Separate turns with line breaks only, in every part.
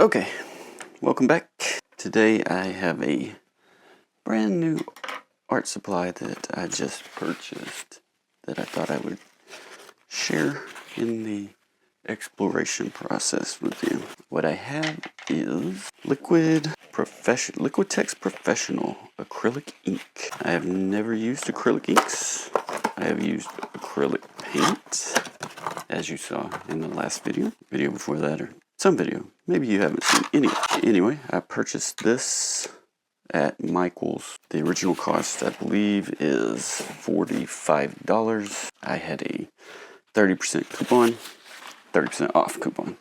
Okay, welcome back. Today I have a brand new art supply that I just purchased that I thought I would share in the exploration process with you. What I have is Liquitex Professional Acrylic Ink. I have never used acrylic inks. I have used acrylic paint, as you saw in the last video before that, or some video. Maybe you haven't seen any. Anyway, I purchased this at Michael's. The original cost, I believe, is $45. I had a 30% coupon, 30% off coupon.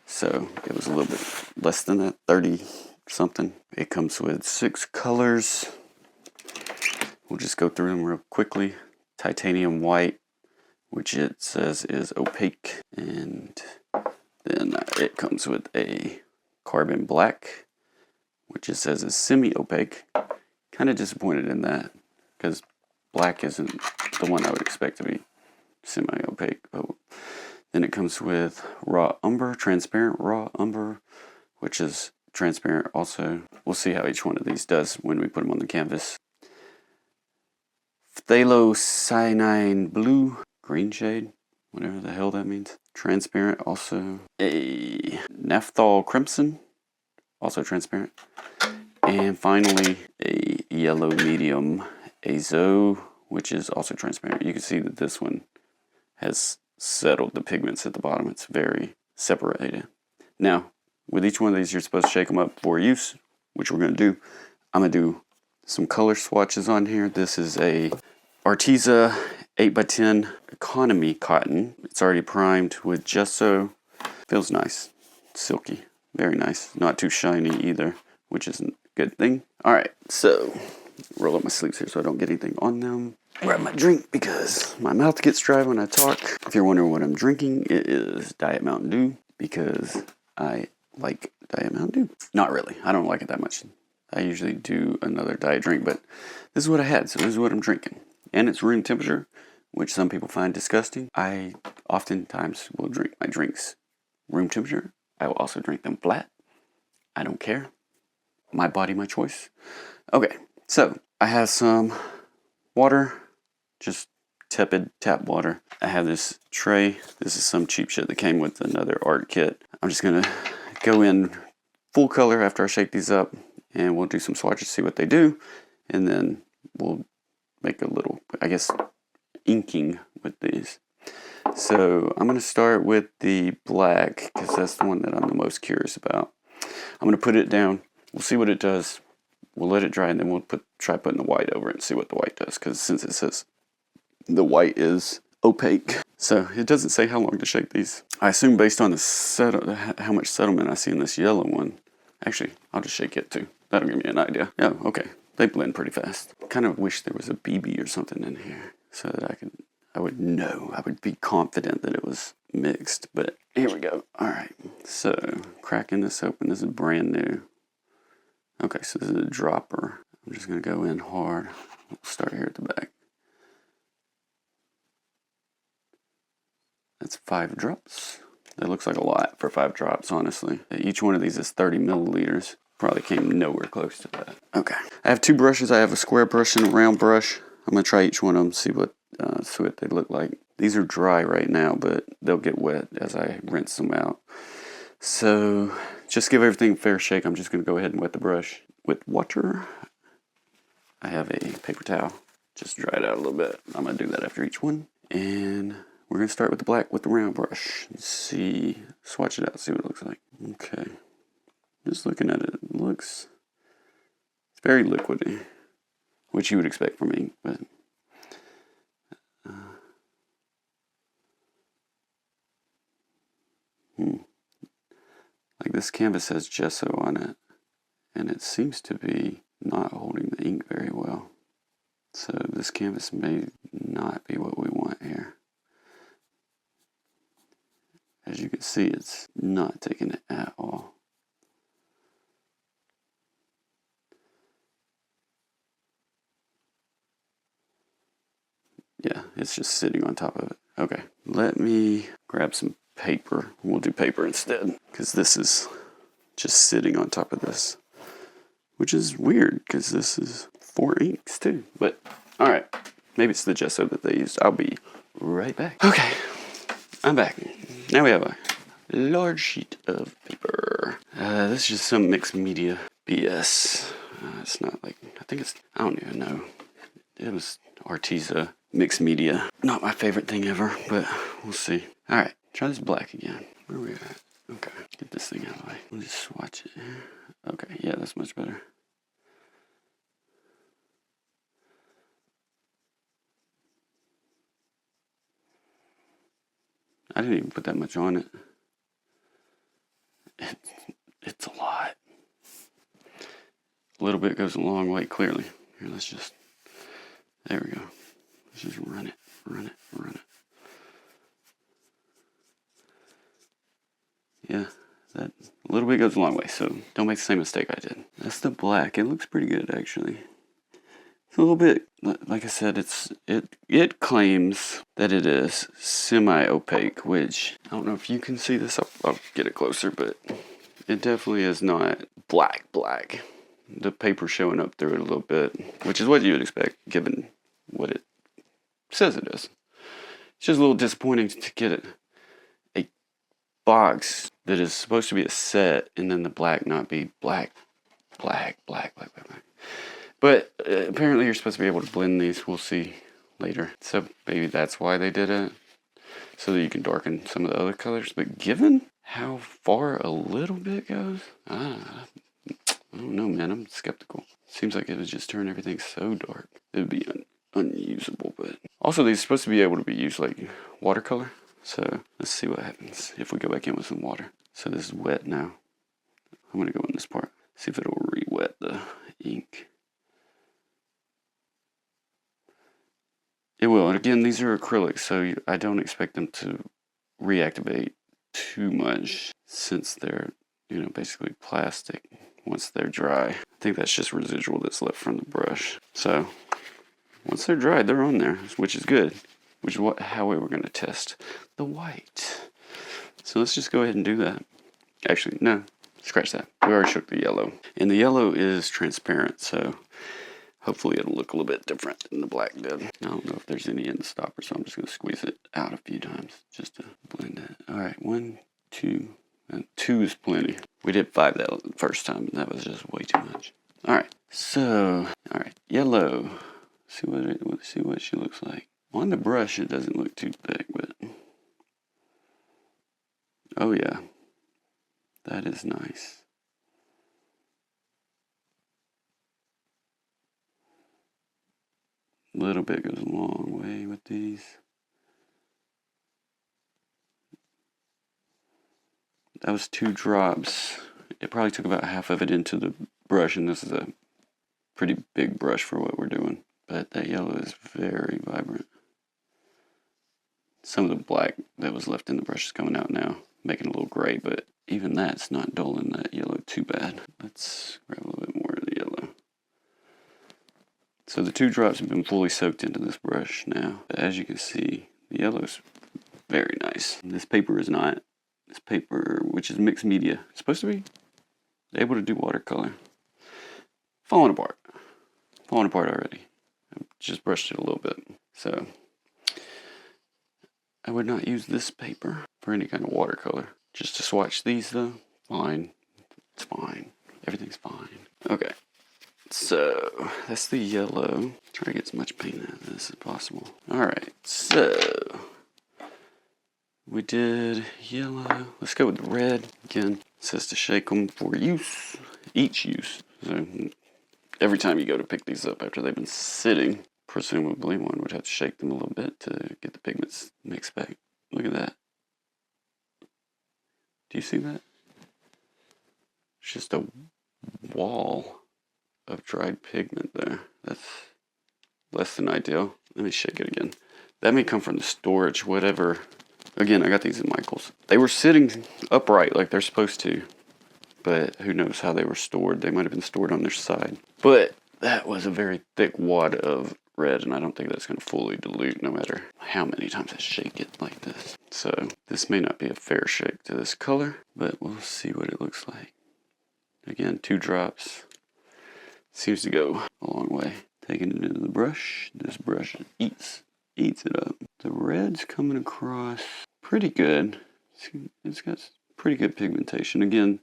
So it was a little bit less than that, 30 something. It comes with 6 colors. We'll just go through them real quickly. Titanium white, which it says is opaque, and then it comes with a carbon black, which it says is semi-opaque. Kind of disappointed in that, because black isn't the one I would expect to be semi-opaque. Oh. Then it comes with raw umber, transparent raw umber, which is transparent also. We'll see how each one of these does when we put them on the canvas. Phthalocyanine blue, green shade, whatever the hell that means. Transparent also. A naphthol crimson, also transparent. And finally, a yellow medium azo, which is also transparent. You can see that this one has settled the pigments at the bottom. It's very separated. Now, with each one of these, you're supposed to shake them up for use, which we're going to do. I'm going to do some color swatches on here. This is a Arteza 8x10 economy cotton. It's already primed with gesso. Feels nice. Silky. Very nice. Not too shiny either, which is a good thing. Alright, so roll up my sleeves here so I don't get anything on them. Grab my drink because my mouth gets dry when I talk. If you're wondering what I'm drinking, it is Diet Mountain Dew because I like Diet Mountain Dew. Not really. I don't like it that much. I usually do another diet drink, but this is what I had, so this is what I'm drinking. And it's room temperature, which some people find disgusting. I oftentimes will drink my drinks room temperature. I will also drink them flat. I don't care. My body, my choice. Okay, so I have some water, just tepid tap water. I have this tray. This is some cheap shit that came with another art kit. I'm just gonna go in full color after I shake these up, and we'll do some swatches, see what they do, and then we'll make a little, I guess, inking with these. So I'm going to start with the black because that's the one that I'm the most curious about. I'm going to put it down. We'll see what it does. We'll let it dry, and then we'll try putting the white over it and see what the white does, because since it says the white is opaque, so it doesn't say how long to shake these. I assume based on the how much settlement I see in this yellow one. Actually, I'll just shake it too. That'll give me an idea. Yeah, okay. They blend pretty fast. Kind of wish there was a BB or something in here so that I would know. I would be confident that it was mixed. But here we go. All right. So cracking this open. This is brand new. Okay, so this is a dropper. I'm just going to go in hard. We'll start here at the back. That's 5 drops. That looks like a lot for 5 drops, honestly. Each one of these is 30 milliliters. Probably came nowhere close to that. Okay. I have 2 brushes. I have a square brush and a round brush. I'm going to try each one of them, see what they look like. These are dry right now, but they'll get wet as I rinse them out. So just give everything a fair shake. I'm just going to go ahead and wet the brush with water. I have a paper towel. Just dry it out a little bit. I'm going to do that after each one. And we're going to start with the black with the round brush. See, swatch it out, see what it looks like. Okay. Just looking at it, it looks, it's very liquidy, which you would expect from ink, but like this canvas has gesso on it, and it seems to be not holding the ink very well. So this canvas may not be what we want here. As you can see, it's not taking it at all. Yeah, it's just sitting on top of it. Okay, let me grab some paper. We'll do paper instead, because this is just sitting on top of this, which is weird because this is 4 inks too. But all right, maybe it's the gesso that they used. I'll be right back. Okay, I'm back. Now we have a large sheet of paper. This is just some mixed media BS. It's not like, I think it's, I don't even know. It was Arteza mixed media. Not my favorite thing ever, but we'll see. All right, try this black again. Where are we at? Okay, get this thing out of the way. We'll just swatch it. Okay, yeah, that's much better. I didn't even put that much on it. It's a lot. A little bit goes a long way, clearly. Here, let's just, there we go. Let's just run it, run it, run it. Yeah, that a little bit goes a long way, so don't make the same mistake I did. That's the black. It looks pretty good, actually. It's a little bit, like I said, it claims that it is semi-opaque, which, I don't know if you can see this. I'll get it closer, but it definitely is not black. The paper showing up through it a little bit, which is what you would expect, given what it says it is. It's just a little disappointing to get a box that is supposed to be a set, and then the black not be black. But apparently you're supposed to be able to blend these. We'll see later. So maybe that's why they did it, so that you can darken some of the other colors. But given how far a little bit goes, I don't know, man. I'm skeptical. Seems like it would just turn everything so dark. It would be unusable. But also, these are supposed to be able to be used like watercolor. So let's see what happens if we go back in with some water. So this is wet now. I'm going to go in this part. See if it'll re-wet the ink. It will. And again, these are acrylics, so I don't expect them to reactivate too much since they're, basically plastic once they're dry. I think that's just residual that's left from the brush. So once they're dry, they're on there, which is good. Which is how we were going to test the white. So let's just go ahead and do that. Actually, no, scratch that. We already shook the yellow. And the yellow is transparent, so hopefully it'll look a little bit different than the black did. I don't know if there's any in the stopper, so I'm just going to squeeze it out a few times just to blend it. All right, 1, 2, and 2 is plenty. We did 5 that first time, and that was just way too much. All right, so, all right, yellow. See what she looks like. On the brush, it doesn't look too thick, but oh yeah, that is nice. A little bit goes a long way with these. That was 2 drops. It probably took about half of it into the brush, and this is a pretty big brush for what we're doing. But that yellow is very vibrant. Some of the black that was left in the brush is coming out now, making it a little gray, but even that's not dulling that yellow too bad. Let's grab a little bit more of the yellow. So the 2 drops have been fully soaked into this brush now. But as you can see, the yellow is very nice. This paper is not. This paper, which is mixed media, it's supposed to be able to do watercolor. Falling apart already. I just brushed it a little bit. So I would not use this paper for any kind of watercolor. Just to swatch these though, fine. It's fine. Everything's fine. Okay, so that's the yellow. Try to get as much paint out of this as possible. Alright, so we did yellow. Let's go with the red. Again, it says to shake them for use. Each use. So every time you go to pick these up after they've been sitting, presumably one would have to shake them a little bit to get the pigments mixed back. Look at that. Do you see that? It's just a wall of dried pigment there. That's less than ideal. Let me shake it again. That may come from the storage, whatever. Again, I got these at Michael's. They were sitting upright like they're supposed to, but who knows how they were stored. They might have been stored on their side. But that was a very thick wad of red, and I don't think that's going to fully dilute no matter how many times I shake it like this. So this may not be a fair shake to this color, but we'll see what it looks like. Again, 2 drops. Seems to go a long way. Taking it into the brush. This brush eats it up. The red's coming across pretty good. It's got pretty good pigmentation. Again,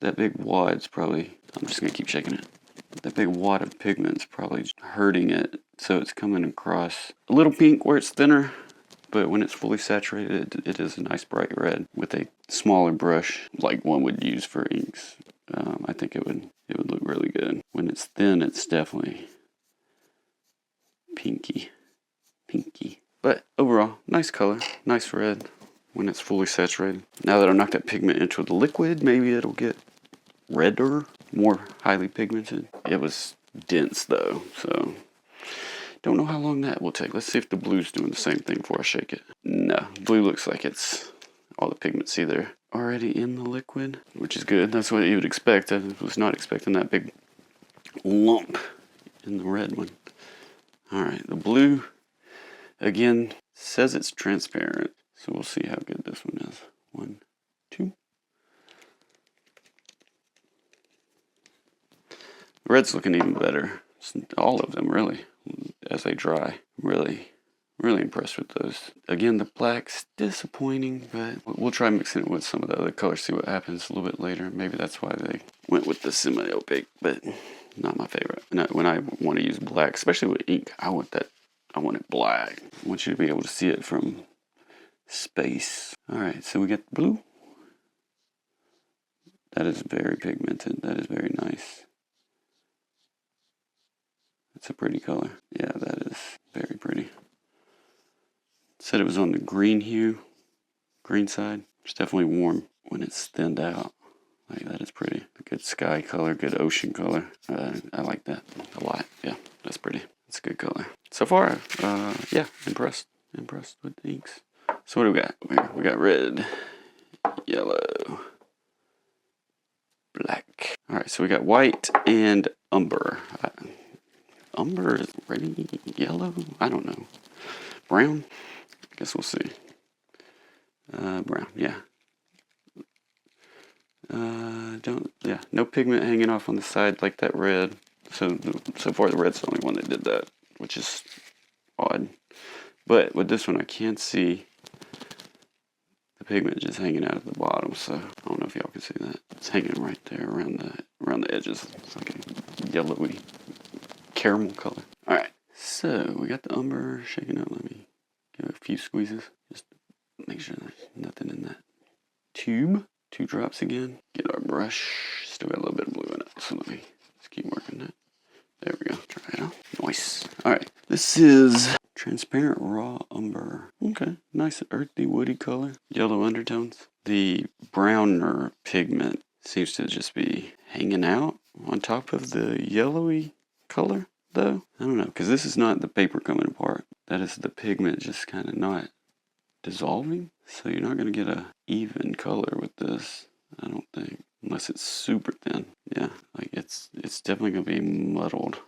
that big wad's probably, I'm just going to keep shaking it. That big wad of pigment's probably hurting it. So it's coming across a little pink where it's thinner. But when it's fully saturated, it is a nice bright red. With a smaller brush, like one would use for inks, I think it would look really good. When it's thin, it's definitely pinky. But overall, nice color, nice red when it's fully saturated. Now that I've knocked that pigment into the liquid, maybe it'll get redder, more highly pigmented. It was dense though, so don't know how long that will take. Let's see if the blue's doing the same thing before I shake it. No, blue looks like it's all the pigment's either already in the liquid, which is good. That's what you would expect. I was not expecting that big lump in the red one. Alright, the blue, again, says it's transparent. So we'll see how good this one is. 1, 2. The red's looking even better. All of them, really, as they dry. Really impressed with those. Again, the black's disappointing, but we'll try mixing it with some of the other colors, see what happens a little bit later. Maybe that's why they went with the semi-opaque, but not my favorite. When I want to use black, especially with ink, I want it black. I want you to be able to see it from space. Alright, so we got the blue. That is very pigmented. That is very nice. It's a pretty color. Yeah, that is very pretty. Said it was on the green side. It's definitely warm when it's thinned out. Like, that is pretty. A good sky color, good ocean color. I like that a lot. Yeah, that's pretty. It's a good color. So far, yeah, impressed with the inks. So what do we got? We got red, yellow, black. All right, so we got white and umber. Umber is red, yellow? I don't know. Brown? Guess we'll see. Brown, yeah. No pigment hanging off on the side like that red. So far the red's the only one that did that, which is odd. But with this one I can see the pigment just hanging out at the bottom, so I don't know if y'all can see that. It's hanging right there around the edges. It's like a yellowy caramel color. Alright, so we got the umber shaking up. Let me give it a few squeezes. Just make sure there's nothing in that tube. 2 drops again. Get our brush. Still got a little bit of blue in it, so let me just keep working that. There we go. Try it out. Nice. Alright, this is transparent raw umber. Okay, nice earthy woody color. Yellow undertones. The browner pigment seems to just be hanging out on top of the yellowy color, though. I don't know, because this is not the paper coming apart. That is the pigment just kind of not dissolving. So you're not going to get a even color with this, I don't think. Unless it's super thin. Yeah, like it's definitely going to be muddled.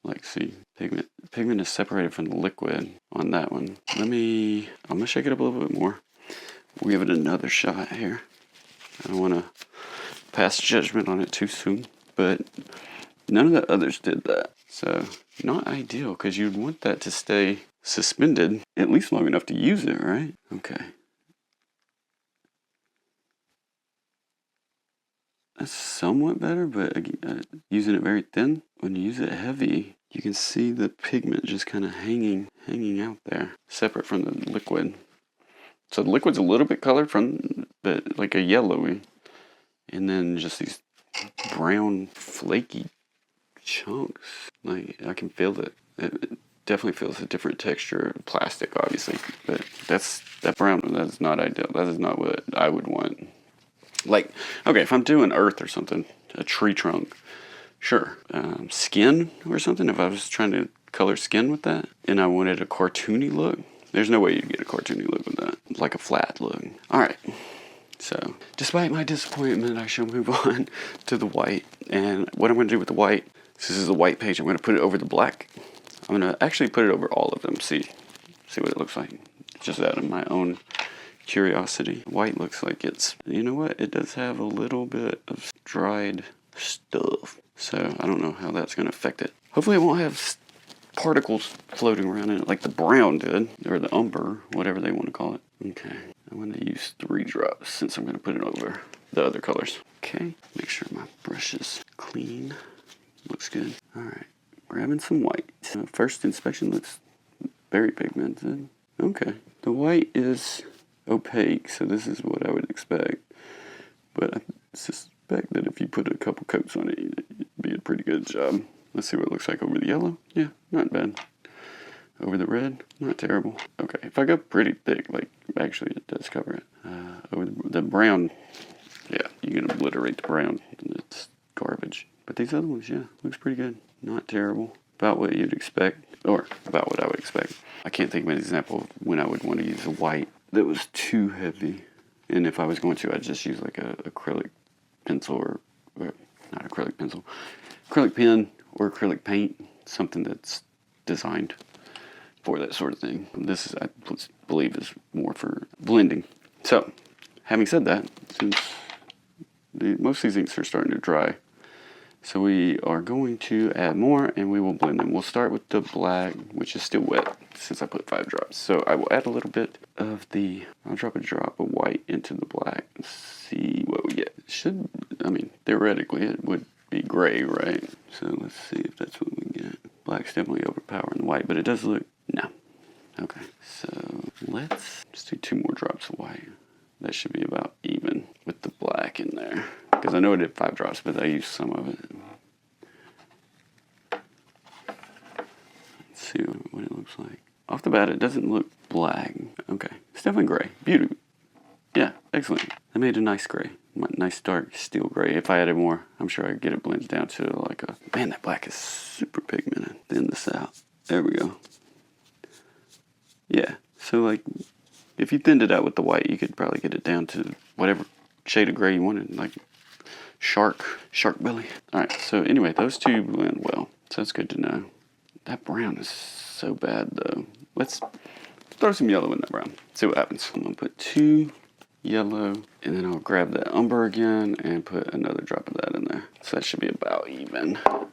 Like, see, pigment is separated from the liquid on that one. I'm going to shake it up a little bit more. We'll give it another shot here. I don't want to pass judgment on it too soon, but none of the others did that. So, not ideal, because you'd want that to stay suspended at least long enough to use it, right? Okay. That's somewhat better, but using it very thin, when you use it heavy, you can see the pigment just kind of hanging out there, separate from the liquid. So the liquid's a little bit colored from, but like a yellowy, and then just these brown, flaky chunks. Like, I can feel it. It definitely feels a different texture of plastic, obviously, but that brown, that's not ideal. That is not what I would want. Like, okay, if I'm doing earth or something, a tree trunk, sure. Skin or something, if I was trying to color skin with that, and I wanted a cartoony look, there's no way you'd get a cartoony look with that. It's like a flat look. Alright, so, despite my disappointment, I shall move on to the white. And what I'm going to do with the white, this is the white page, I'm going to put it over the black. I'm going to actually put it over all of them, see what it looks like. Just out of my own curiosity. White looks like it's, you know what? It does have a little bit of dried stuff. So I don't know how that's going to affect it. Hopefully it won't have particles floating around in it like the brown did, or the umber, whatever they want to call it. Okay, I'm going to use 3 drops since I'm going to put it over the other colors. Okay, make sure my brush is clean. Looks good. All right, grabbing some white. First inspection looks very pigmented. Okay, the white is opaque, so this is what I would expect. But I suspect that if you put a couple coats on it, it'd be a pretty good job. Let's see what it looks like over the yellow. Yeah, not bad. Over the red, not terrible. Okay, if I go pretty thick, like actually it does cover it. Over the brown, yeah, you can obliterate the brown. It's garbage. But these other ones, yeah, looks pretty good. Not terrible. About what you'd expect, or about what I would expect. I can't think of an example of when I would want to use a white that was too heavy. And if I was going to, I'd just use like a acrylic pencil or not acrylic pencil, acrylic pen or acrylic paint, something that's designed for that sort of thing. This is, I believe, is more for blending. So, having said that, since most of these inks are starting to dry, so we are going to add more and we will blend them. We'll start with the black, which is still wet since I put 5 drops. So I will add a little bit of I'll drop a drop of white into the black and see what we get. Theoretically it would be gray, right? So let's see if that's what we get. Black's definitely overpowering the white, but it does look, no. Okay, so let's do 2 more drops of white. That should be about even with the black in there. Because I know I did 5 drops, but I used some of it. Let's see what it looks like. Off the bat, it doesn't look black. Okay, it's definitely gray. Beautiful. Yeah, excellent. I made a nice gray. Nice dark steel gray. If I added more, I'm sure I could get it blended down to like a... Man, that black is super pigmented. Thin this out. There we go. Yeah, so like, if you thinned it out with the white, you could probably get it down to whatever shade of gray you wanted, like shark belly. All right, so anyway, those 2 blend well, so that's good to know. That brown is so bad though. Let's throw some yellow in that brown, see what happens. I'm gonna put 2 yellow, and then I'll grab that umber again and put another drop of that in there. So that should be about even. I'm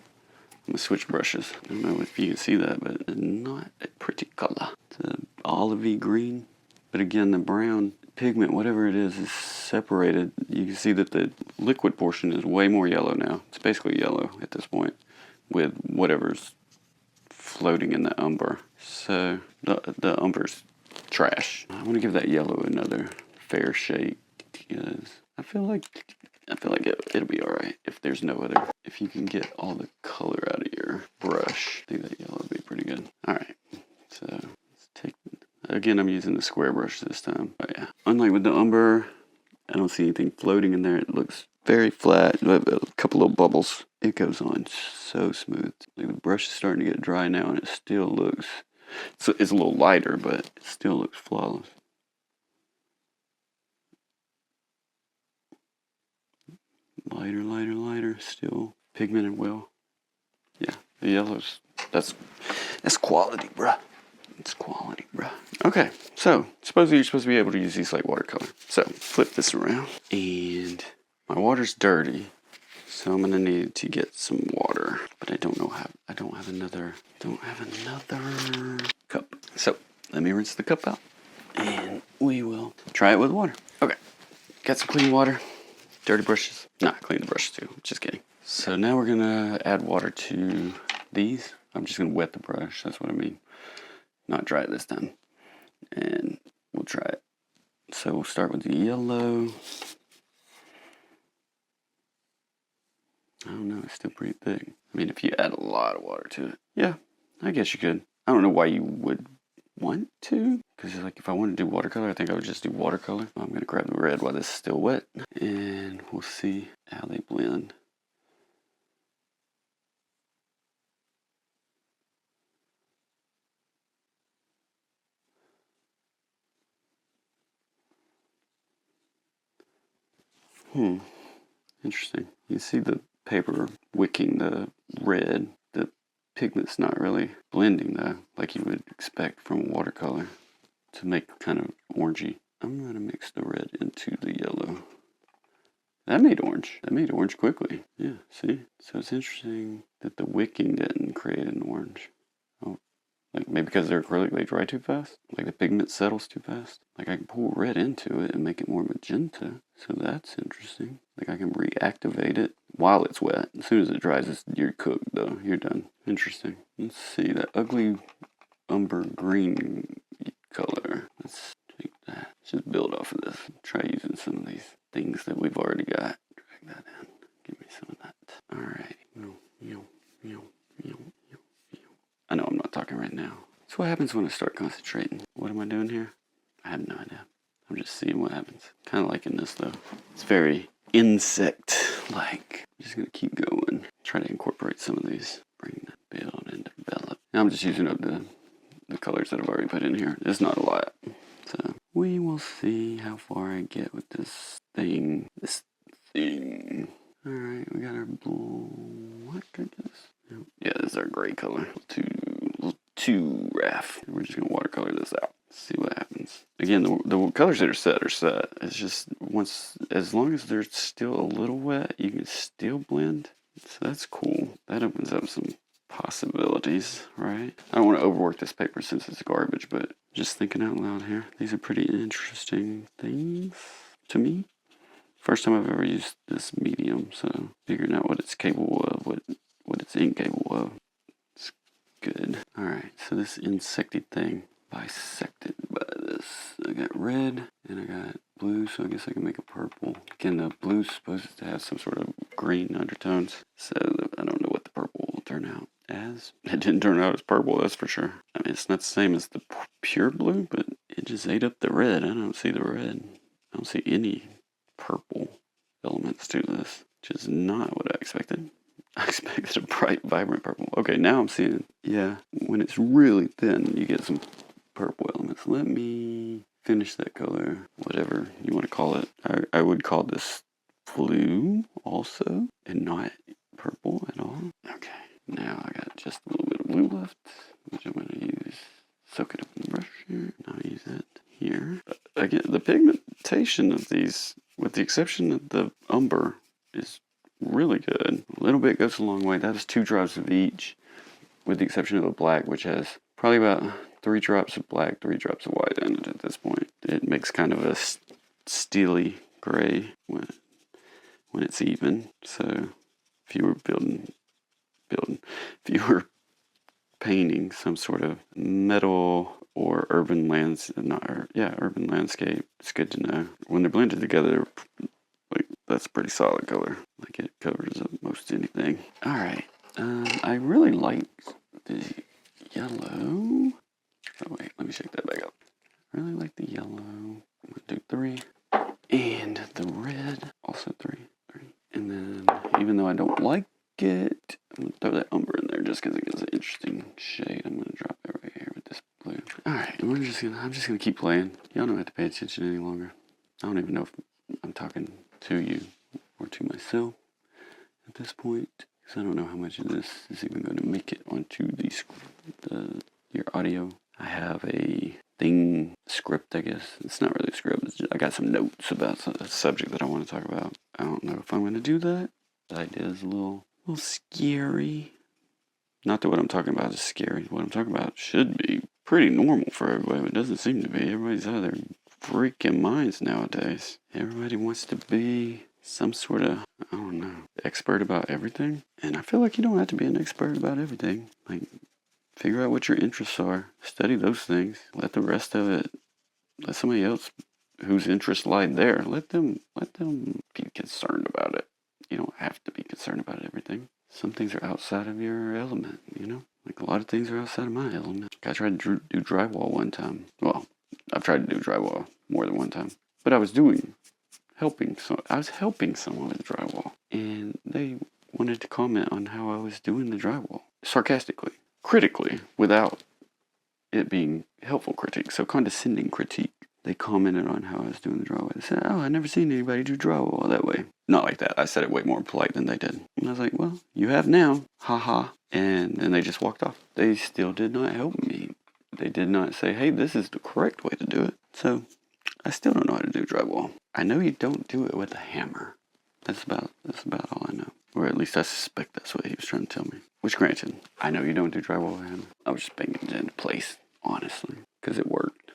gonna switch brushes. I don't know if you can see that, but it's not a pretty color. It's an olivey green. But again, the brown pigment, whatever it is separated. You can see that the liquid portion is way more yellow now. It's basically yellow at this point with whatever's floating in the umber. So the umber's trash. I want to give that yellow another fair shake because I feel like it'll be all right if there's no other. If you can get all the color out of your brush, I think that yellow will be pretty good. All right, so let's take. Again, I'm using the square brush this time. Oh yeah, unlike with the umber, I don't see anything floating in there. It looks very flat. A couple little bubbles. It goes on so smooth. Like the brush is starting to get dry now, and it still looks. It's a little lighter, but it still looks flawless. Lighter, still pigmented well. Yeah, the yellows, that's quality, bruh. It's quality, bruh. Okay, so supposedly you're supposed to be able to use these like watercolor. So flip this around, and my water's dirty, so I'm gonna need to get some water. But I don't have another cup. So let me rinse the cup out, and we will try it with water. Okay, got some clean water. Dirty brushes. Nah, clean the brushes too. Just kidding. So now we're gonna add water to these. I'm just gonna wet the brush. That's what I mean. Not dry it this time. And we'll try it. So we'll start with the yellow. I don't know. It's still pretty thick. I mean, if you add a lot of water to it, yeah, I guess you could. I don't know why you would want to, because like if I want to do watercolor, I think I would just do watercolor. I'm gonna grab the red while this is still wet, and we'll see how they blend. Interesting. You see the paper wicking the red. The pigment's not really blending though, like you would expect from watercolor to make kind of orangey. I'm going to mix the red into the yellow. That made orange. That made orange quickly. Yeah, see? So it's interesting that the wicking didn't create an orange. Oh, like maybe because they're acrylic, they dry too fast? Like the pigment settles too fast? Like I can pour red into it and make it more magenta. So that's interesting. Like I can reactivate it while it's wet. As soon as it dries, you're cooked though. You're done. Interesting. Let's see, that ugly umber green color. Let's take that. Let's just build off of this. Try using some of these things that we've already got. Drag that in. Give me some of that. Alright. I know I'm not talking right now. That's what happens when I start concentrating. What am I doing here? I have no idea. I'm just seeing what happens. Kind of liking this though. It's very insect-like. I'm just going to keep going. Try to incorporate some of these. Bring that, build, and develop. Now I'm just using up the colors that I've already put in here. It's not a lot. So we will see how far I get with this thing. Alright, we got our black, I guess. Yeah, this is our gray color. Too rough. We're just going to watercolor this out. See what happens. Again, the colors that are set. It's just as long as they're still a little wet, you can still blend. So that's cool. That opens up some possibilities, right? I don't want to overwork this paper since it's garbage, but just thinking out loud here. These are pretty interesting things to me. First time I've ever used this medium, so figuring out what it's capable of, what it's incapable of. It's good. Alright, so this insecty thing, bisected by this. I got red and I got blue, so I guess I can make a purple. Again, the blue's supposed to have some sort of green undertones, so I don't know what the purple will turn out as. It didn't turn out as purple, that's for sure. I mean, it's not the same as the pure blue, but it just ate up the red. I don't see the red. I don't see any purple elements to this, which is not what I expected. I expected a bright, vibrant purple. Okay, now I'm seeing, yeah, when it's really thin, you get some purple elements. Let me finish that color, whatever you want to call it. I would call this blue also, and not purple at all. Okay, now I got just a little bit of blue left, which I'm going to use. Soak it up in the brush here. I'll use it here. Again, the pigmentation of these, with the exception of the umber, is really good. A little bit goes a long way. That is 2 drops of each, with the exception of the black, which has probably about 3 drops of black, 3 drops of white in it at this point. It makes kind of a steely gray when it's even. So if you were if you were painting some sort of metal or urban urban landscape, it's good to know. When they're blended together, like, that's a pretty solid color. Like, it covers up most anything. Alright, I really like the yellow. Oh wait, let me shake that back up. I really like the yellow. I'm gonna do 3. And the red, also 3. And then, even though I don't like it, I'm gonna throw that umber in there just because it gives an interesting shade. I'm gonna drop it right here with this blue. Alright, I'm just gonna keep playing. Y'all don't have to pay attention any longer. I don't even know if I'm talking to you or to myself at this point, because I don't know how much of this is even going to make it onto your audio. I have a script, I guess. It's not really a script. I got some notes about a subject that I want to talk about. I don't know if I'm going to do that. The idea is a little scary. Not that what I'm talking about is scary. What I'm talking about should be pretty normal for everybody, but it doesn't seem to be. Everybody's out of their freaking minds nowadays. Everybody wants to be some sort of, I don't know, expert about everything. And I feel like you don't have to be an expert about everything. Like, figure out what your interests are. Study those things. Let the rest of it, let somebody else whose interests lie there, let them be concerned about it. You don't have to be concerned about everything. Some things are outside of your element, you know? Like, a lot of things are outside of my element. I tried to do drywall one time. Well, I've tried to do drywall more than one time. But I was helping someone with drywall. And they wanted to comment on how I was doing the drywall. Sarcastically. Critically. Without it being helpful critique. So condescending critique. They commented on how I was doing the drywall. They said, oh, I've never seen anybody do drywall that way. Not like that. I said it way more polite than they did. And I was like, well, you have now. Ha ha. And then they just walked off. They still did not help me. They did not say, hey, this is the correct way to do it. So I still don't know how to do drywall. I know you don't do it with a hammer. That's about all I know. Or at least I suspect that's what he was trying to tell me. Which, granted, I know you don't do drywall with a hammer. I was just banging it into place, honestly, because it worked.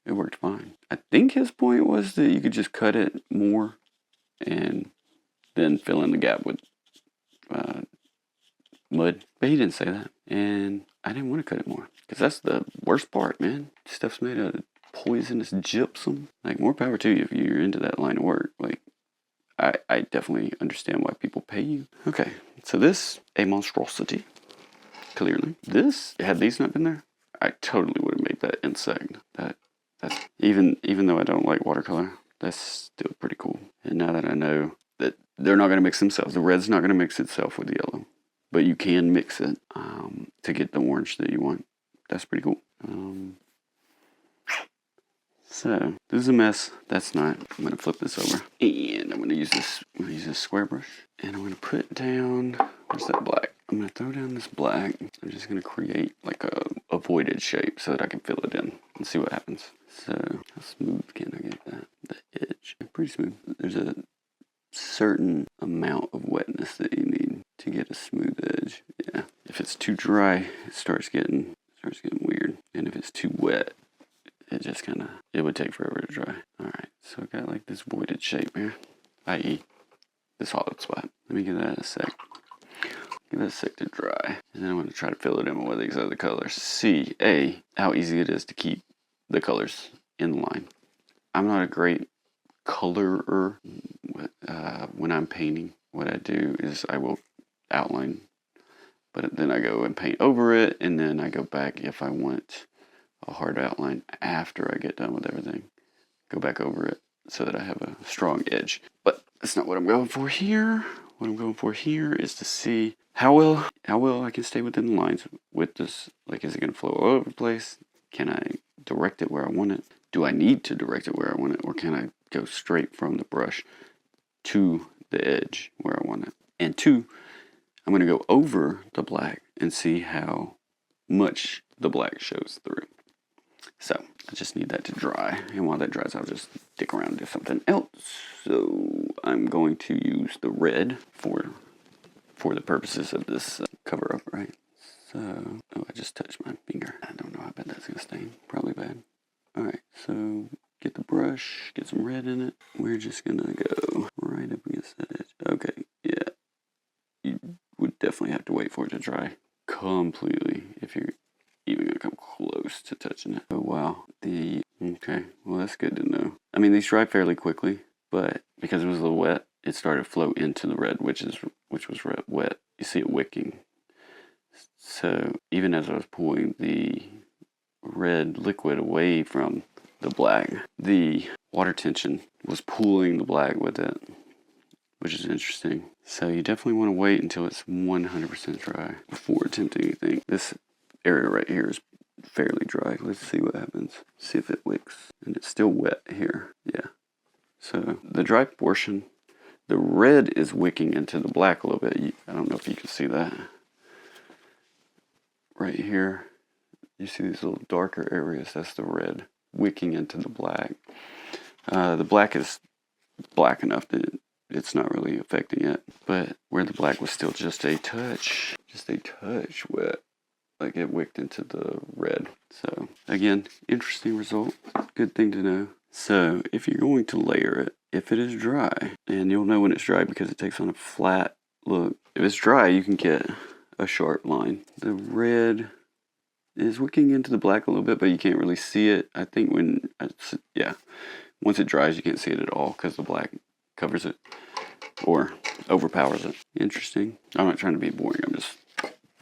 It worked fine. I think his point was that you could just cut it more and then fill in the gap with mud. But he didn't say that. And I didn't want to cut it more. Because that's the worst part, man. Stuff's made out of poisonous gypsum. Like, more power to you if you're into that line of work. Like, I definitely understand why people pay you. Okay, so this, a monstrosity, clearly. This, had these not been there, I totally would have made that insect. That's even though I don't like watercolor, that's still pretty cool. And now that I know that they're not going to mix themselves, the red's not going to mix itself with the yellow, but you can mix it to get the orange that you want. That's pretty cool. So this is a mess. That's not. I'm going to flip this over, and I'm going to use this. I'm going to use this square brush, and I'm going to put down. Where's that black? I'm going to throw down this black. I'm just going to create like a voided shape so that I can fill it in and see what happens. So how smooth can I get that? The edge, pretty smooth. There's a certain amount of wetness that you need to get a smooth edge. Yeah. If it's too dry, it starts getting weird, and if it's too wet, it just kind of, it would take forever to dry. Alright, so I got like this voided shape here, i.e. this hollow spot. Let me give that a sec. Give it a sec to dry. And then I'm going to try to fill it in with one of these other colors. See, how easy it is to keep the colors in line. I'm not a great colorer. When I'm painting, what I do is I will outline, but then I go and paint over it, and then I go back if I want a hard outline after I get done with everything. Go back over it so that I have a strong edge. But that's not what I'm going for here. What I'm going for here is to see how well I can stay within the lines with this. Like, is it going to flow all over the place? Can I direct it where I want it? Do I need to direct it where I want it? Or can I go straight from the brush to the edge where I want it? And two, I'm going to go over the black and see how much the black shows through. So I just need that to dry, and while that dries, I'll just stick around and do something else. So I'm going to use the red for the purposes of this cover up, right? So, oh, I just touched my finger. I don't know how bad that's gonna stain. Probably bad. All right, so get the brush, get some red in it. We're just gonna go right up against that edge. Okay, yeah. You would definitely have to wait for it to dry completely if you're even gonna come close to touching it. Oh wow. Okay, well that's good to know. I mean, these dry fairly quickly, but because it was a little wet, it started to flow into the red, which was wet. You see it wicking. So even as I was pulling the red liquid away from the black, the water tension was pulling the black with it, which is interesting. So you definitely want to wait until it's 100% dry before attempting anything. This area right here is fairly dry. Let's see what happens. See if it wicks. And it's still wet here. Yeah. So the dry portion, the red is wicking into the black a little bit. I don't know if you can see that. Right here, you see these little darker areas. That's the red wicking into the black. The black is black enough that it's not really affecting it. But where the black was still just a touch wet, like it wicked into the red. So again, interesting result. Good thing to know. So if you're going to layer it, if it is dry, and you'll know when it's dry because it takes on a flat look. If it's dry, you can get a sharp line. The red is wicking into the black a little bit, but you can't really see it. I think once it dries, you can't see it at all because the black covers it or overpowers it. Interesting. I'm not trying to be boring. I'm just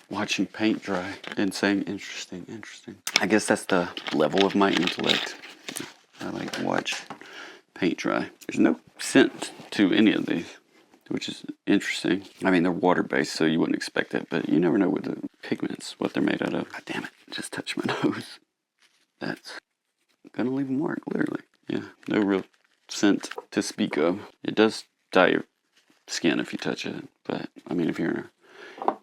watching paint dry and saying interesting. I guess that's the level of my intellect. I like to watch paint dry. There's no scent to any of these, which is interesting. I mean, they're water-based, so you wouldn't expect it, but you never know with the pigments, what they're made out of. God damn it, just touched my nose. That's gonna leave a mark, literally. Yeah, no real scent to speak of. It does dye your skin if you touch it, but I mean, if you're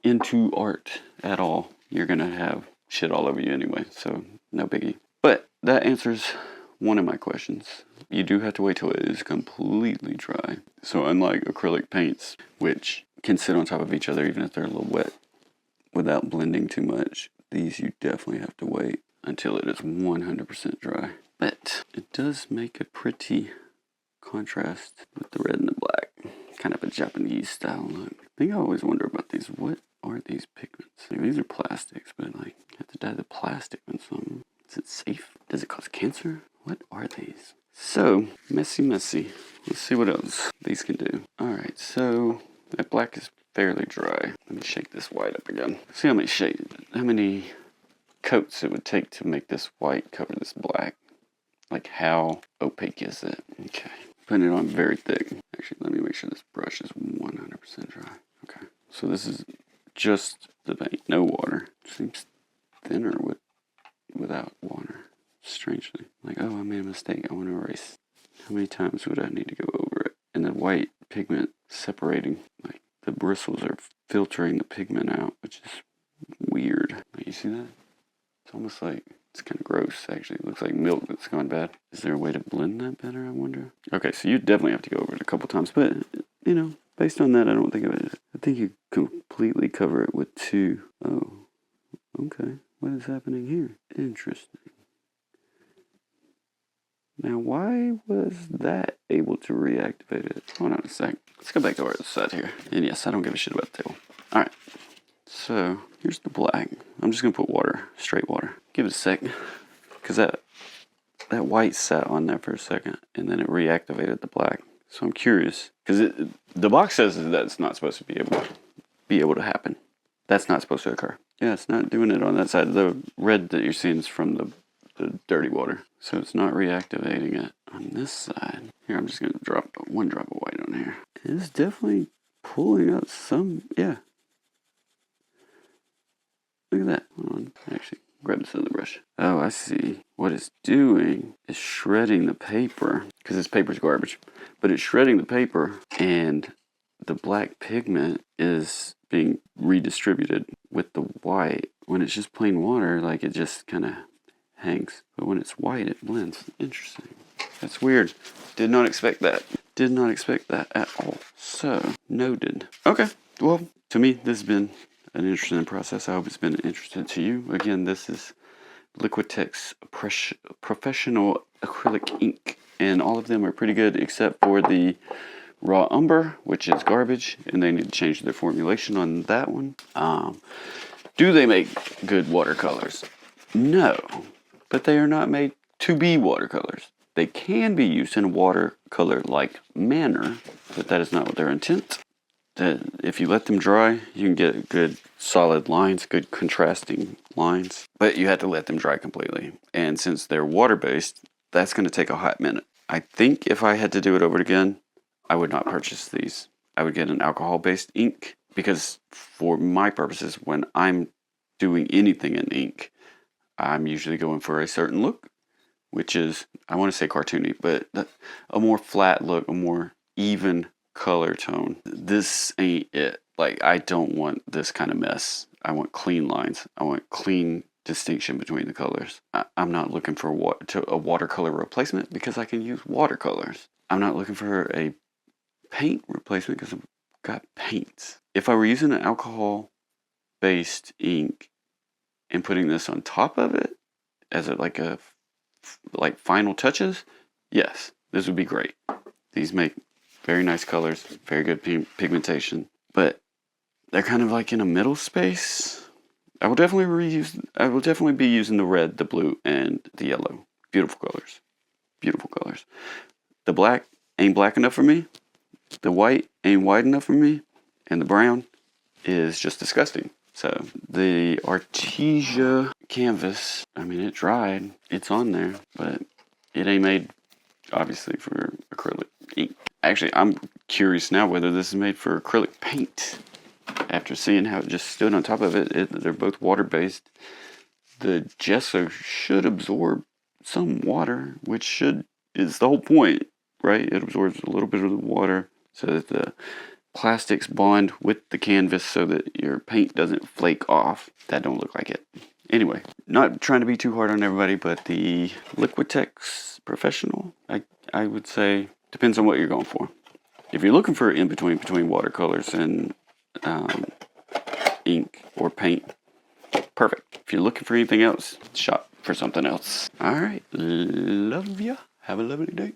into art at all, you're gonna have shit all over you anyway, so no biggie. But that answers one of my questions. You do have to wait till it is completely dry. So unlike acrylic paints, which can sit on top of each other even if they're a little wet without blending too much, these you definitely have to wait until it is 100% dry. But it does make a pretty contrast with the red and the black. Kind of a Japanese style look. I think I always wonder about these. What are these pigments? Like, these are plastics, but like, you have to dye the plastic on something. Is it safe? Does it cause cancer? What are these? So, messy. Let's see what else these can do. Alright, so that black is fairly dry. Let me shake this white up again. See how many coats it would take to make this white cover this black. Like, how opaque is it? Okay. Putting it on very thick. Actually, let me make sure this brush is 100% dry. Okay. So this is just the paint, no water. Seems thinner without water. Strangely. Like, oh, I made a mistake. I want to erase. How many times would I need to go over it? And the white pigment separating. Like, the bristles are filtering the pigment out, which is weird. Like, you see that? It's almost like, it's kind of gross, actually. It looks like milk that's gone bad. Is there a way to blend that better, I wonder? Okay, so you definitely have to go over it a couple times, but, you know, based on that, I don't think of it. I think you completely cover it with two. Oh, okay. What is happening here? Interesting. Now, why was that able to reactivate it? Hold on a sec. Let's go back over to the side here. And yes, I don't give a shit about the table. Alright. So, here's the black. I'm just going to put water, straight water. Give it a sec. Because that white sat on there for a second. And then it reactivated the black. So I'm curious. Because the box says that it's not supposed to be able to happen. That's not supposed to occur. Yeah, it's not doing it on that side. The red that you're seeing is from the dirty water. So it's not reactivating it on this side. Here, I'm just going to drop one drop of white on here. It's definitely pulling out some, yeah. Look at that. Hold on. Actually, grab this other brush. Oh, I see. What it's doing is shredding the paper. Because this paper's garbage. But it's shredding the paper, and the black pigment is being redistributed with the white. When it's just plain water, like, it just kind of hangs. But when it's white, it blends. Interesting. That's weird. Did not expect that. Did not expect that at all. So, noted. Okay. Well, to me, this has been an interesting process. I hope it's been interesting to you. Again, this is Liquitex Professional Acrylic Ink. And all of them are pretty good except for the raw umber, which is garbage. And they need to change their formulation on that one. Do they make good watercolors? No. But they are not made to be watercolors. They can be used in a watercolor-like manner, but that is not what their intent. That if you let them dry, you can get good solid lines, good contrasting lines, but you have to let them dry completely. And since they're water-based, that's going to take a hot minute. I think if I had to do it over again, I would not purchase these. I would get an alcohol-based ink, because for my purposes, when I'm doing anything in ink, I'm usually going for a certain look, which is, I want to say cartoony, but a more flat look, a more even color tone. This ain't it. Like, I don't want this kind of mess. I want clean lines. I want clean distinction between the colors. I'm not looking for a watercolor replacement because I can use watercolors. I'm not looking for a paint replacement because I've got paints. If I were using an alcohol-based ink and putting this on top of it as like final touches, yes, this would be great. These make very nice colors, very good pigmentation, but they're kind of like in a middle space. I will definitely be using the red, the blue, and the yellow. Beautiful colors. Beautiful colors. The black ain't black enough for me. The white ain't white enough for me. And the brown is just disgusting. So the Artesia canvas, I mean, it dried. It's on there, but it ain't made, obviously, for acrylic ink. Actually, I'm curious now whether this is made for acrylic paint. After seeing how it just stood on top of it, they're both water-based. The gesso should absorb some water, which is the whole point, right? It absorbs a little bit of the water so that the plastics bond with the canvas so that your paint doesn't flake off. That don't look like it. Anyway, not trying to be too hard on everybody, but the Liquitex Professional, I would say, depends on what you're going for. If you're looking for in between watercolors and ink or paint, perfect. If you're looking for anything else, shop for something else. All right, love ya. Have a lovely day.